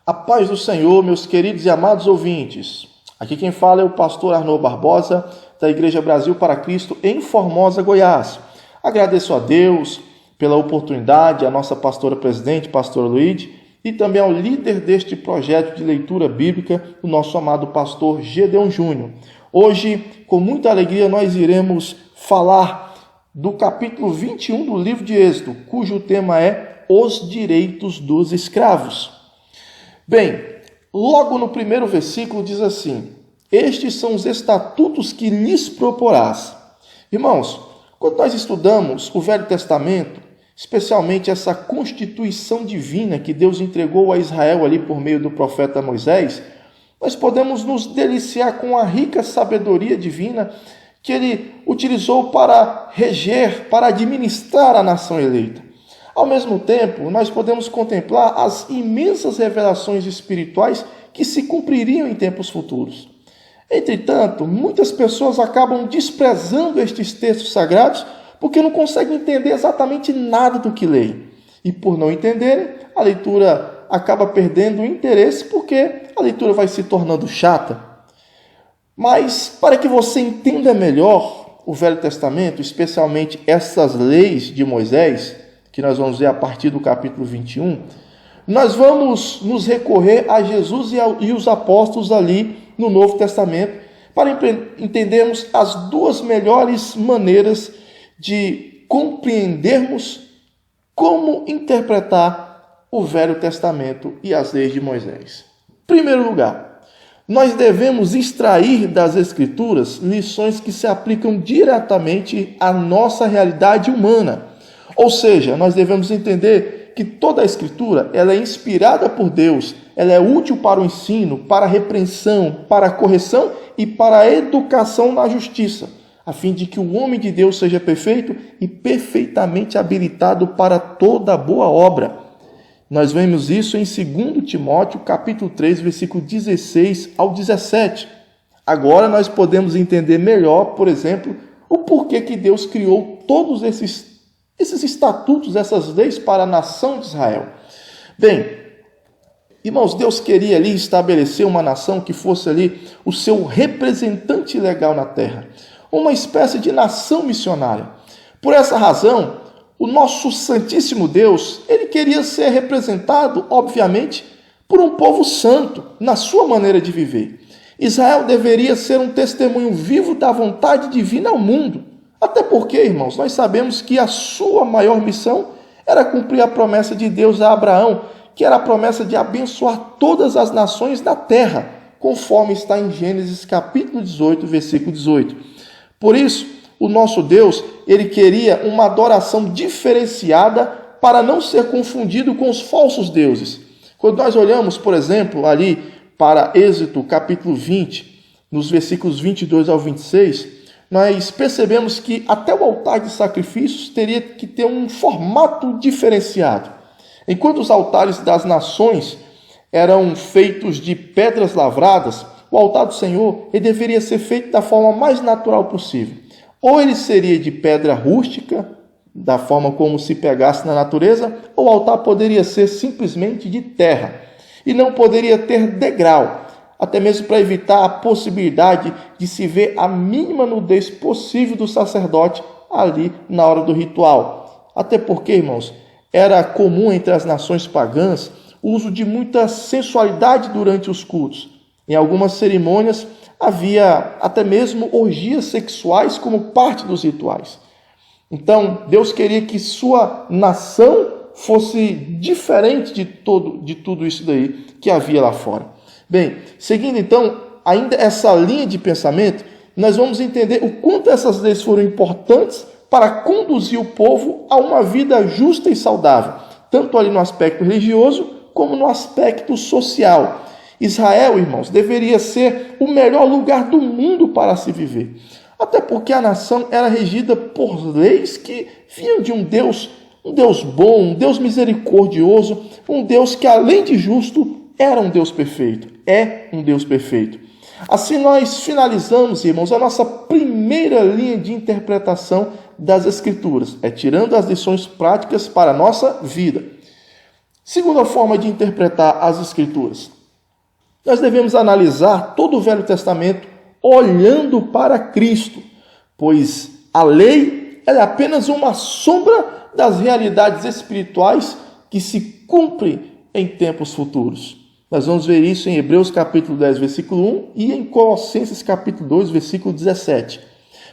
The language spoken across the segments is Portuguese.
A paz do Senhor, meus queridos e amados ouvintes. Aqui quem fala é o pastor Arnold Barbosa, da Igreja Brasil para Cristo, em Formosa, Goiás. Agradeço a Deus pela oportunidade, a nossa pastora presidente, pastor Luiz, e também ao líder deste projeto de leitura bíblica, o nosso amado pastor Gedeon Júnior. Hoje, com muita alegria, nós iremos falar do capítulo 21 do livro de Êxodo, cujo tema é Os Direitos dos Escravos. Bem, logo no primeiro versículo diz assim: estes são os estatutos que lhes proporás. Irmãos, quando nós estudamos o Velho Testamento, especialmente essa constituição divina que Deus entregou a Israel ali por meio do profeta Moisés, nós podemos nos deliciar com a rica sabedoria divina que ele utilizou para reger, para administrar a nação eleita. Ao mesmo tempo, nós podemos contemplar as imensas revelações espirituais que se cumpririam em tempos futuros. Entretanto, muitas pessoas acabam desprezando estes textos sagrados porque não conseguem entender exatamente nada do que leem. E por não entenderem, a leitura acaba perdendo o interesse porque a leitura vai se tornando chata. Mas, para que você entenda melhor o Velho Testamento, especialmente essas leis de Moisés, que nós vamos ver a partir do capítulo 21, nós vamos nos recorrer a Jesus e os apóstolos ali no Novo Testamento para entendermos as duas melhores maneiras de compreendermos como interpretar o Velho Testamento e as leis de Moisés. Em primeiro lugar, nós devemos extrair das Escrituras lições que se aplicam diretamente à nossa realidade humana. Ou seja, nós devemos entender que toda a Escritura ela é inspirada por Deus, ela é útil para o ensino, para a repreensão, para a correção e para a educação na justiça, a fim de que o homem de Deus seja perfeito e perfeitamente habilitado para toda boa obra. Nós vemos isso em 2 Timóteo, capítulo 3, versículo 16 ao 17. Agora nós podemos entender melhor, por exemplo, o porquê que Deus criou todos esses estatutos, essas leis para a nação de Israel. Bem, irmãos, Deus queria ali estabelecer uma nação que fosse ali o seu representante legal na terra, uma espécie de nação missionária. Por essa razão, o nosso Santíssimo Deus, ele queria ser representado, obviamente, por um povo santo, na sua maneira de viver. Israel deveria ser um testemunho vivo da vontade divina ao mundo. Até porque, irmãos, nós sabemos que a sua maior missão era cumprir a promessa de Deus a Abraão, que era a promessa de abençoar todas as nações da terra, conforme está em Gênesis capítulo 18, versículo 18. Por isso, o nosso Deus, ele queria uma adoração diferenciada para não ser confundido com os falsos deuses. Quando nós olhamos, por exemplo, ali para Êxodo capítulo 20, nos versículos 22 ao 26, nós percebemos que até o altar de sacrifícios teria que ter um formato diferenciado. Enquanto os altares das nações eram feitos de pedras lavradas, o altar do Senhor ele deveria ser feito da forma mais natural possível. Ou ele seria de pedra rústica, da forma como se pegasse na natureza, ou o altar poderia ser simplesmente de terra. E não poderia ter degrau, até mesmo para evitar a possibilidade de se ver a mínima nudez possível do sacerdote ali na hora do ritual. Até porque, irmãos, era comum entre as nações pagãs o uso de muita sensualidade durante os cultos. Em algumas cerimônias havia até mesmo orgias sexuais como parte dos rituais. Então, Deus queria que sua nação fosse diferente de tudo isso daí que havia lá fora. Bem, seguindo então ainda essa linha de pensamento, nós vamos entender o quanto essas leis foram importantes para conduzir o povo a uma vida justa e saudável, tanto ali no aspecto religioso como no aspecto social. Israel, irmãos, deveria ser o melhor lugar do mundo para se viver, até porque a nação era regida por leis que vinham de um Deus bom, um Deus misericordioso, um Deus que além de justo era um Deus perfeito, é um Deus perfeito. Assim nós finalizamos, irmãos, a nossa primeira linha de interpretação das Escrituras, tirando as lições práticas para a nossa vida. Segunda forma de interpretar as Escrituras. Nós devemos analisar todo o Velho Testamento olhando para Cristo, pois a lei é apenas uma sombra das realidades espirituais que se cumprem em tempos futuros. Nós vamos ver isso em Hebreus capítulo 10, versículo 1 e em Colossenses capítulo 2, versículo 17.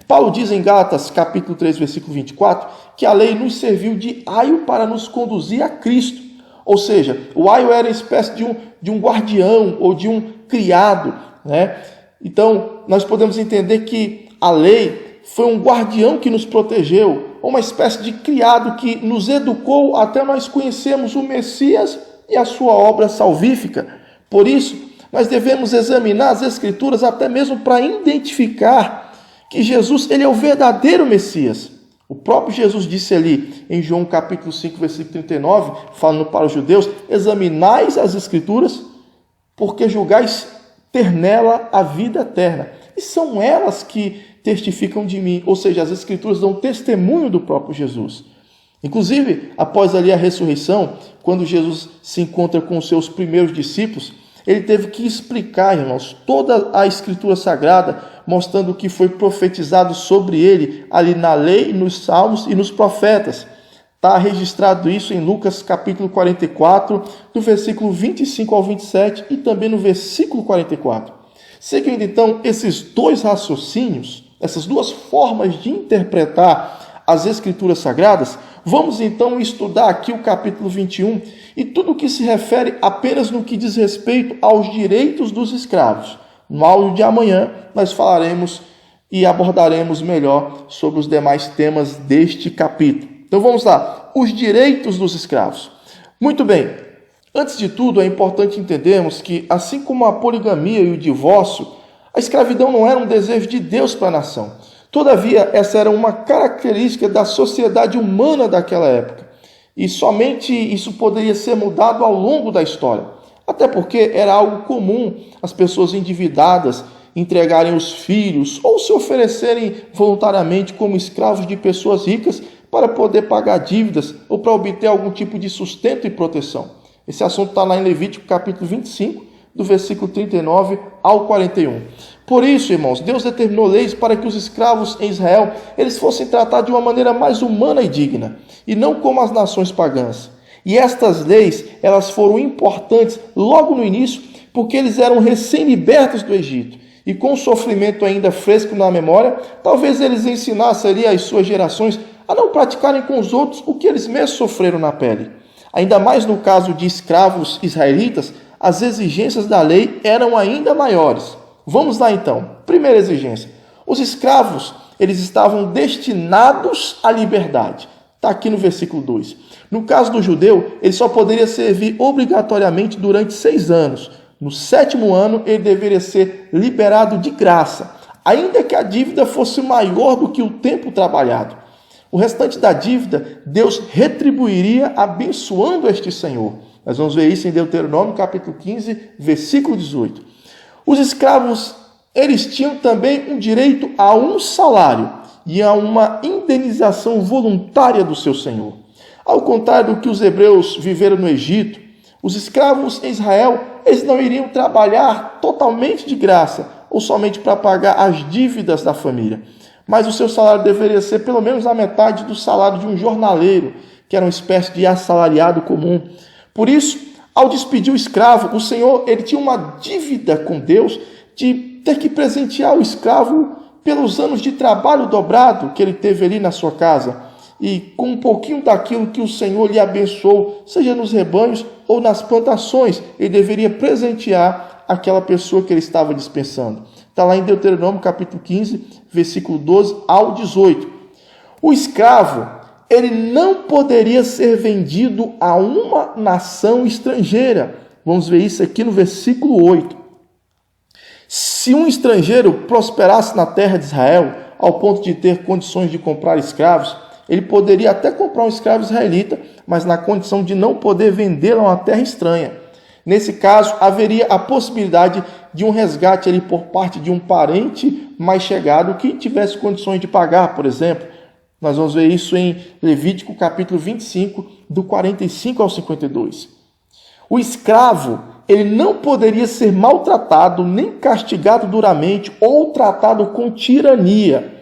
Paulo diz em Gálatas capítulo 3, versículo 24, que a lei nos serviu de aio para nos conduzir a Cristo. Ou seja, o aio era uma espécie de um guardião ou de um criado, né? Então, nós podemos entender que a lei foi um guardião que nos protegeu, uma espécie de criado que nos educou até nós conhecermos o Messias e a sua obra salvífica. Por isso, nós devemos examinar as Escrituras até mesmo para identificar que Jesus ele é o verdadeiro Messias. O próprio Jesus disse ali em João capítulo 5, versículo 39, falando para os judeus: examinais as Escrituras, porque julgais ter nela a vida eterna. E são elas que testificam de mim, ou seja, as Escrituras dão testemunho do próprio Jesus. Inclusive, após ali a ressurreição, quando Jesus se encontra com os seus primeiros discípulos, ele teve que explicar, irmãos, toda a Escritura Sagrada, mostrando o que foi profetizado sobre ele ali na lei, nos salmos e nos profetas. Está registrado isso em Lucas capítulo 44, do versículo 25 ao 27 e também no versículo 44. Seguindo então esses dois raciocínios, essas duas formas de interpretar as Escrituras Sagradas, vamos então estudar aqui o capítulo 21 e tudo o que se refere apenas no que diz respeito aos direitos dos escravos. No áudio de amanhã nós falaremos e abordaremos melhor sobre os demais temas deste capítulo. Então vamos lá, os direitos dos escravos. Muito bem, antes de tudo é importante entendermos que, assim como a poligamia e o divórcio, a escravidão não era um desejo de Deus para a nação. Todavia, essa era uma característica da sociedade humana daquela época. E somente isso poderia ser mudado ao longo da história. Até porque era algo comum as pessoas endividadas entregarem os filhos ou se oferecerem voluntariamente como escravos de pessoas ricas para poder pagar dívidas ou para obter algum tipo de sustento e proteção. Esse assunto está lá em Levítico capítulo 25, do versículo 39 ao 41. Por isso, irmãos, Deus determinou leis para que os escravos em Israel eles fossem tratados de uma maneira mais humana e digna, e não como as nações pagãs. E estas leis, elas foram importantes logo no início, porque eles eram recém-libertos do Egito. E com o sofrimento ainda fresco na memória, talvez eles ensinassem ali às suas gerações a não praticarem com os outros o que eles mesmos sofreram na pele. Ainda mais no caso de escravos israelitas, as exigências da lei eram ainda maiores. Vamos lá então. Primeira exigência. Os escravos, eles estavam destinados à liberdade. Está aqui no versículo 2. No caso do judeu, ele só poderia servir obrigatoriamente durante 6 anos. No 7º ano, ele deveria ser liberado de graça, ainda que a dívida fosse maior do que o tempo trabalhado. O restante da dívida, Deus retribuiria abençoando este senhor. Nós vamos ver isso em Deuteronômio, capítulo 15, versículo 18. Os escravos, eles tinham também um direito a um salário e a uma indenização voluntária do seu senhor. Ao contrário do que os hebreus viveram no Egito, os escravos em Israel, eles não iriam trabalhar totalmente de graça ou somente para pagar as dívidas da família. Mas o seu salário deveria ser pelo menos a metade do salário de um jornaleiro, que era uma espécie de assalariado comum. Por isso, ao despedir o escravo, o Senhor ele tinha uma dívida com Deus de ter que presentear o escravo pelos anos de trabalho dobrado que ele teve ali na sua casa. E com um pouquinho daquilo que o Senhor lhe abençoou, seja nos rebanhos ou nas plantações, ele deveria presentear aquela pessoa que ele estava dispensando. Está lá em Deuteronômio capítulo 15, versículo 12 ao 18. O escravo, ele não poderia ser vendido a uma nação estrangeira. Vamos ver isso aqui no versículo 8. Se um estrangeiro prosperasse na terra de Israel, ao ponto de ter condições de comprar escravos, ele poderia até comprar um escravo israelita, mas na condição de não poder vendê-lo a uma terra estranha. Nesse caso, haveria a possibilidade de um resgate ali por parte de um parente mais chegado que tivesse condições de pagar, por exemplo. Nós vamos ver isso em Levítico capítulo 25, do 45 ao 52. O escravo, ele não poderia ser maltratado, nem castigado duramente ou tratado com tirania.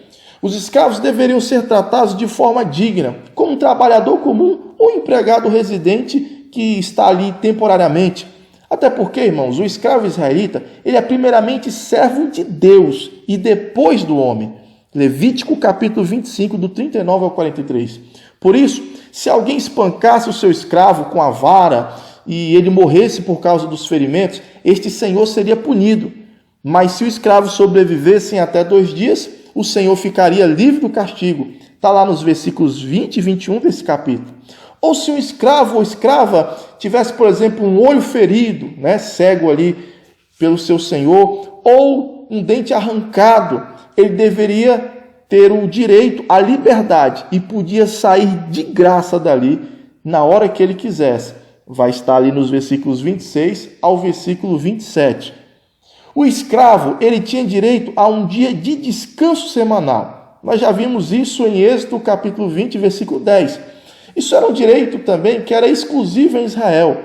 Os escravos deveriam ser tratados de forma digna, como um trabalhador comum ou empregado residente que está ali temporariamente. Até porque, irmãos, o escravo israelita, ele é primeiramente servo de Deus e depois do homem. Levítico capítulo 25, do 39 ao 43. Por isso, se alguém espancasse o seu escravo com a vara e ele morresse por causa dos ferimentos, este senhor seria punido. Mas se o escravo sobrevivesse em até 2 dias, o senhor ficaria livre do castigo. Está lá nos versículos 20 e 21 desse capítulo. Ou se um escravo ou escrava tivesse, por exemplo, um olho ferido, cego ali pelo seu senhor, ou um dente arrancado, ele deveria ter o direito à liberdade e podia sair de graça dali na hora que ele quisesse. Vai estar ali nos versículos 26 ao versículo 27. O escravo, ele tinha direito a um dia de descanso semanal. Nós já vimos isso em Êxodo capítulo 20, versículo 10. Isso era um direito também que era exclusivo em Israel,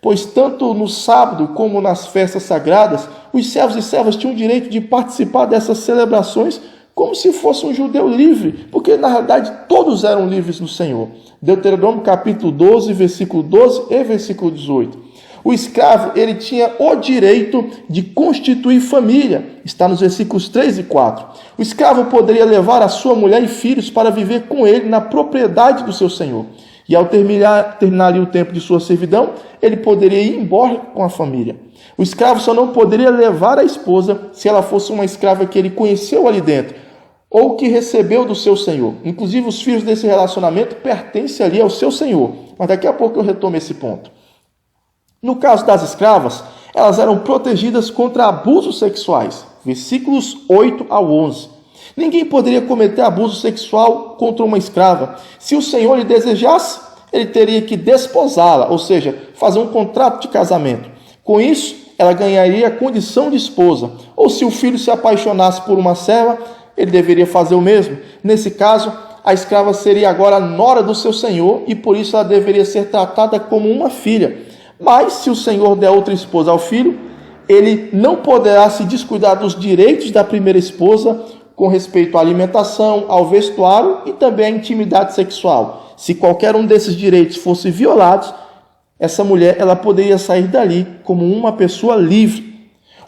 pois tanto no sábado como nas festas sagradas, os servos e servas tinham o direito de participar dessas celebrações como se fosse um judeu livre, porque na realidade todos eram livres no Senhor. Deuteronômio capítulo 12, versículo 12 e versículo 18. O escravo, ele tinha o direito de constituir família. Está nos versículos 3 e 4. O escravo poderia levar a sua mulher e filhos para viver com ele na propriedade do seu senhor. E ao terminar ali o tempo de sua servidão, ele poderia ir embora com a família. O escravo só não poderia levar a esposa se ela fosse uma escrava que ele conheceu ali dentro, ou que recebeu do seu senhor. Inclusive, os filhos desse relacionamento pertencem ali ao seu senhor. Mas daqui a pouco eu retomo esse ponto. No caso das escravas, elas eram protegidas contra abusos sexuais. Versículos 8 ao 11. Ninguém poderia cometer abuso sexual contra uma escrava. Se o senhor lhe desejasse, ele teria que desposá-la, ou seja, fazer um contrato de casamento. Com isso, ela ganharia a condição de esposa. Ou se o filho se apaixonasse por uma serva, ele deveria fazer o mesmo. Nesse caso, a escrava seria agora nora do seu senhor e por isso ela deveria ser tratada como uma filha. Mas se o senhor der outra esposa ao filho, ele não poderá se descuidar dos direitos da primeira esposa com respeito à alimentação, ao vestuário e também à intimidade sexual. Se qualquer um desses direitos fosse violado, essa mulher ela poderia sair dali como uma pessoa livre.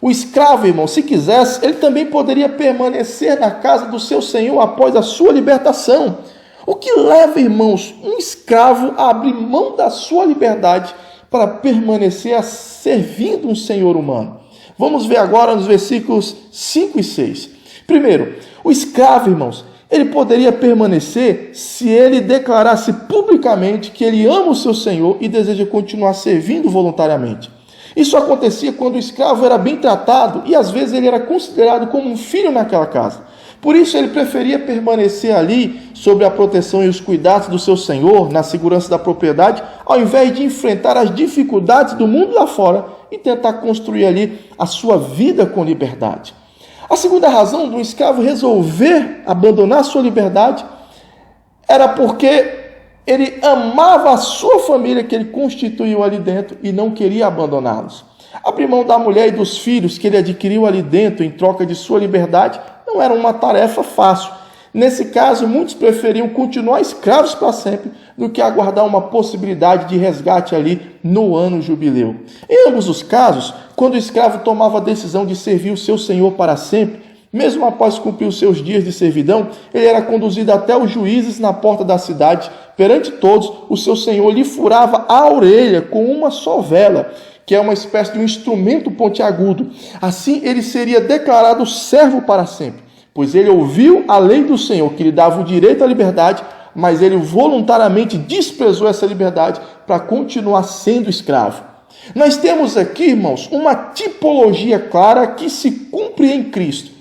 O escravo, irmão, se quisesse, ele também poderia permanecer na casa do seu senhor após a sua libertação. O que leva, irmãos, um escravo a abrir mão da sua liberdade para permanecer servindo um senhor humano? Vamos ver agora nos versículos 5 e 6. Primeiro, o escravo, irmãos, ele poderia permanecer se ele declarasse publicamente que ele ama o seu senhor e deseja continuar servindo voluntariamente. Isso acontecia quando o escravo era bem tratado e às vezes ele era considerado como um filho naquela casa. Por isso ele preferia permanecer ali sob a proteção e os cuidados do seu senhor, na segurança da propriedade, ao invés de enfrentar as dificuldades do mundo lá fora e tentar construir ali a sua vida com liberdade. A segunda razão do escravo resolver abandonar a sua liberdade era porque ele amava a sua família que ele constituiu ali dentro e não queria abandoná-los. Abrir mão da mulher e dos filhos que ele adquiriu ali dentro em troca de sua liberdade não era uma tarefa fácil. Nesse caso, muitos preferiam continuar escravos para sempre do que aguardar uma possibilidade de resgate ali no ano jubileu. Em ambos os casos, quando o escravo tomava a decisão de servir o seu senhor para sempre, mesmo após cumprir os seus dias de servidão, ele era conduzido até os juízes na porta da cidade. Perante todos, o seu senhor lhe furava a orelha com uma só vela, que é uma espécie de um instrumento pontiagudo. Assim, ele seria declarado servo para sempre, pois ele ouviu a lei do Senhor, que lhe dava o direito à liberdade, mas ele voluntariamente desprezou essa liberdade para continuar sendo escravo. Nós temos aqui, irmãos, uma tipologia clara que se cumpre em Cristo.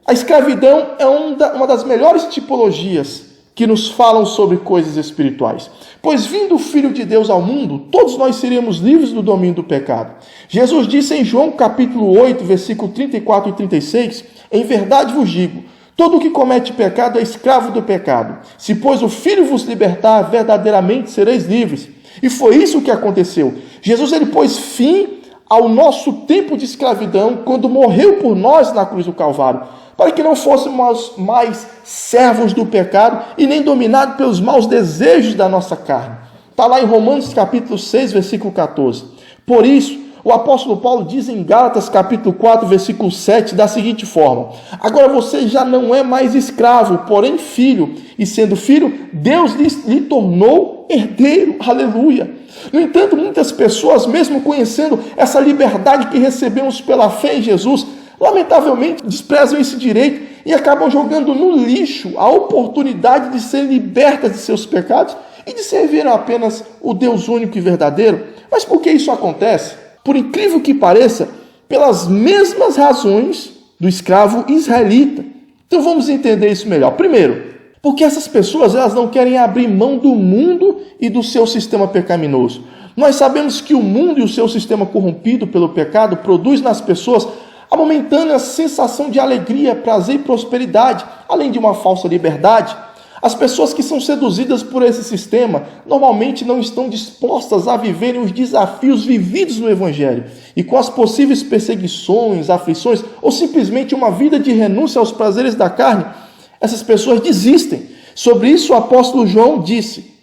A escravidão é uma das melhores tipologias que nos falam sobre coisas espirituais. Pois vindo o Filho de Deus ao mundo, todos nós seríamos livres do domínio do pecado. Jesus disse em João capítulo 8, versículo 34 e 36, em verdade vos digo, todo o que comete pecado é escravo do pecado. Se, pois, o Filho vos libertar, verdadeiramente sereis livres. E foi isso que aconteceu. Jesus ele pôs fim ao nosso tempo de escravidão quando morreu por nós na cruz do Calvário, para que não fôssemos mais servos do pecado e nem dominados pelos maus desejos da nossa carne. Está lá em Romanos capítulo 6, versículo 14. Por isso, o apóstolo Paulo diz em Gálatas capítulo 4, versículo 7, da seguinte forma: agora você já não é mais escravo, porém filho, e sendo filho, Deus lhe tornou herdeiro. Aleluia! No entanto, muitas pessoas, mesmo conhecendo essa liberdade que recebemos pela fé em Jesus, lamentavelmente desprezam esse direito e acabam jogando no lixo a oportunidade de serem libertas de seus pecados e de servir apenas o Deus único e verdadeiro. Mas por que isso acontece? Por incrível que pareça, pelas mesmas razões do escravo israelita. Então vamos entender isso melhor. Primeiro, porque essas pessoas elas não querem abrir mão do mundo e do seu sistema pecaminoso. Nós sabemos que o mundo e o seu sistema corrompido pelo pecado produz nas pessoas a momentânea sensação de alegria, prazer e prosperidade, além de uma falsa liberdade. As pessoas que são seduzidas por esse sistema normalmente não estão dispostas a viverem os desafios vividos no Evangelho e com as possíveis perseguições, aflições ou simplesmente uma vida de renúncia aos prazeres da carne, essas pessoas desistem. Sobre isso o apóstolo João disse: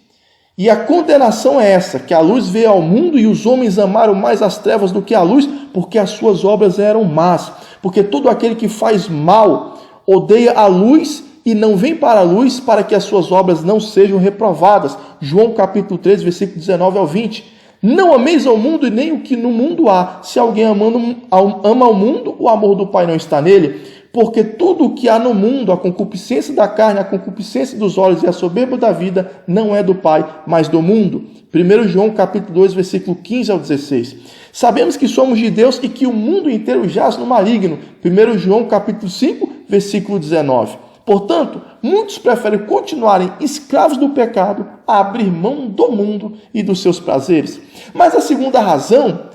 e a condenação é essa, que a luz veio ao mundo e os homens amaram mais as trevas do que a luz, porque as suas obras eram más. Porque todo aquele que faz mal odeia a luz e não vem para a luz para que as suas obras não sejam reprovadas. João capítulo 3, versículo 19 ao 20. Não ameis ao mundo e nem o que no mundo há. Se alguém ama o mundo, o amor do Pai não está nele. Porque tudo o que há no mundo, a concupiscência da carne, a concupiscência dos olhos e a soberba da vida, não é do Pai, mas do mundo. 1 João capítulo 2, versículo 15 ao 16. Sabemos que somos de Deus e que o mundo inteiro jaz no maligno. 1 João capítulo 5, versículo 19. Portanto, muitos preferem continuarem escravos do pecado a abrir mão do mundo e dos seus prazeres. Mas a segunda razão,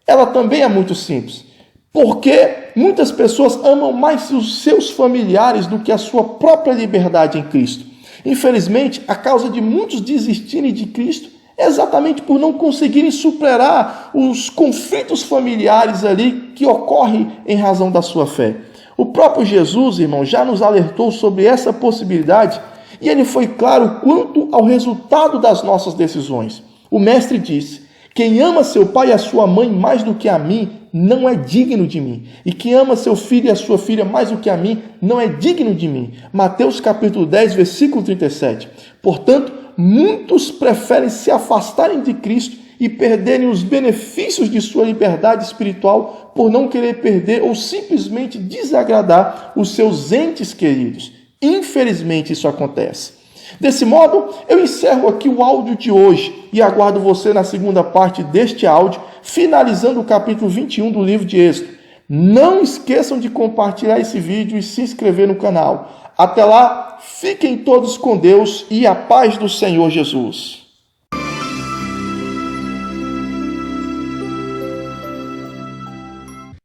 ela também é muito simples. Porque muitas pessoas amam mais os seus familiares do que a sua própria liberdade em Cristo. Infelizmente, a causa de muitos desistirem de Cristo é exatamente por não conseguirem superar os conflitos familiares ali que ocorrem em razão da sua fé. O próprio Jesus, irmão, já nos alertou sobre essa possibilidade e ele foi claro quanto ao resultado das nossas decisões. O mestre disse: quem ama seu pai e a sua mãe mais do que a mim, não é digno de mim. E quem ama seu filho e a sua filha mais do que a mim, não é digno de mim. Mateus capítulo 10, versículo 37. Portanto, muitos preferem se afastarem de Cristo e perderem os benefícios de sua liberdade espiritual por não querer perder ou simplesmente desagradar os seus entes queridos. Infelizmente isso acontece. Desse modo, eu encerro aqui o áudio de hoje e aguardo você na segunda parte deste áudio, finalizando o capítulo 21 do livro de Êxodo. Não esqueçam de compartilhar esse vídeo e se inscrever no canal. Até lá, fiquem todos com Deus e a paz do Senhor Jesus.